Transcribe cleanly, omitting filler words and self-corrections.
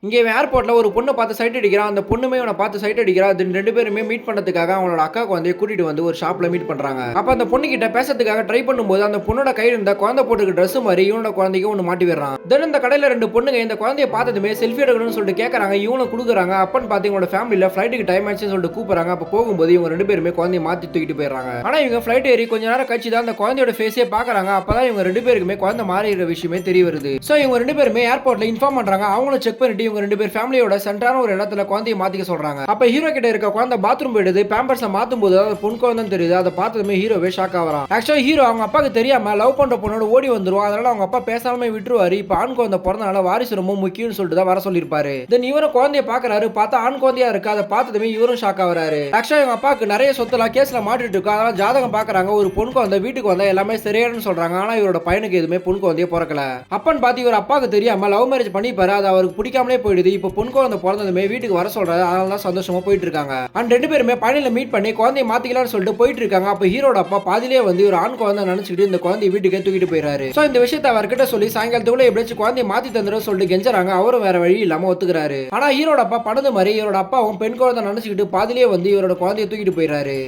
இங்க இவன் ஏர்போர்ட்ல ஒரு பொண்ண பார்த்து சைட் அடிக்கிறான். அந்த பொண்ணுமே இவன பார்த்து சைட் அடிக்கிறா. தென் 2 பேருமே மீட் பண்றதுக்காக அவனோட அக்கா குழந்தைய கூட்டிட்டு வந்து ஒரு ஷாப்ல மீட் பண்றாங்க. அப்ப அந்த பொண்ணுகிட்ட பேசறதுக்காக ட்ரை பண்ணும்போது அந்த பொண்ணோட கையில இருந்த குழந்தை போட்டுக்க Dress மாரி இவனோட குழந்தைக்கு ஒன்னு மாட்டி விடுறான். தென் இந்த கடையில 2 பொண்ணுங்க இந்த குழந்தைய பார்த்ததுமே செல்ஃபி எடுக்கணும்னு சொல்லிட்டு கேக்குறாங்க. இவனும் குடுக்குறாங்க. அப்பன்னு பார்த்து இவங்களோட ஃபேமிலில ஃளைட்டுக்கு டைம் ஆச்சுன்னு சொல்லிட்டு கூப்பிடுறாங்க. அப்ப போகும்போது இவங்க 2 பேருமே குழந்தைய மாத்தி தூக்கிட்டு போயிடுறாங்க. ஆனா இவங்க ஃளைட் ஏறி கொஞ்ச நேரம் கழிச்சு தான் அந்த குழந்தையோட ஃபேஸே பாக்குறாங்க. அப்பதான் இவங்க 2 பேருக்குமே குழந்தை மாறி இருக்கிற விஷயமே தெரிய வருது. சோ இவங்க 2 பேருமே ஏர்போர்ட்ல இன்ஃபார்ம் பண்றாங்க. அவங்களும் செக் பண்ணிட்டு இவங்க 2 பேர் ஃபேமிலியோட சென்டரான ஒரு இடத்துல குழந்தைய மாத்திக்க சொல்றாங்க. அப்ப ஹீரோ கிட்ட இருக்க குழந்தை பாத்ரூம் போயிடுது. பேம்பர்ஸ மாத்தும் போது அது பொன் குழந்தைன்னு தெரியுது. அதை பார்த்ததுமே ஹீரோவே ஷாக் ஆவறான். ஆக்சுவலா ஹீரோ அவங்க அப்பாக்கு தெரியாம லவ் பண்ற பொண்ணோட ஓடி வந்துருவான். அதனால அவங்க அப்பா பேசாம விட்டுருவாரு. இப்ப ஆண் குழந்தை பிறந்தனால வாரிசு ரொம்ப முக்கியம்னு சொல்லிட்டு தான் வர சொல்லிருப்பாரு. தென் இவரும் குழந்தைய பாக்குறாரு. பார்த்தா ஆண் குழந்தையா இருக்கு. அதை பார்த்ததுமே இவரும் ஷாக் ஆவறாரு. ஆக்சுவலா இவங்க அப்பாக்கு நிறைய சொத்துலாம் கேஸ்ல மாட்டிட்டு இருக்கு. அதனால ஜாதகம் பாக்குறாங்க. ஒரு பொன் குழந்தை வீட்டுக்கு வந்தா எல்லாமே சரியாயிடும்னு சொல்றாங்க. ஆனா இவரோட பையனுக்கு எதுவுமே பொன் குழந்தைய பிறக்கல. அப்பன்னு பார்த்து இவர் அப்பாக்கு தெரியாம லவ் மேரேஜ் பண்ணிப்பாரு. அது அவருக்கு பிடிக்காமலே போயிடுது. இப்ப பொன் குழந்தை பிறந்ததுமே வீட்டுக்கு வர சொல்றாரு. அதனால தான் சந்தோஷமா போயிட்டு இருக்காங்க. அண்ட் 2 பேருமே பையனில மீட் பண்ணி குழந்தைய மாத்திக்கலாம்னு சொல்லிட்டு போயிட்டு இருக்காங்க. அப்ப ஹீரோட அப்பா பாதியிலே வந்து ஒரு ஆண் குழந்தை நினைச்சிட்டு இந்த குழந்தைய வீட்டுக்கே தூக்கிட்டு போயிறாரு. சோ இந்த விஷயத்தை அவர்கிட்ட சொல்லி சாயங்காலத்துக்குள்ள எப்படியாச்சும் குழந்தைய மாத்தி தந்துடும் சொல்லிட்டு கெஞ்சறாங்க. அவரும் வேற வழி இல்லாம ஒத்துக்கிறாரு. ஆனா ஹீரோட அப்பா பணது மாதிரி இவரோட அப்பாவும் பெண் குழந்தை நினைச்சுக்கிட்டு பாதியிலே வந்து இவரோட குழந்தைய தூக்கிட்டு போயிறாரு.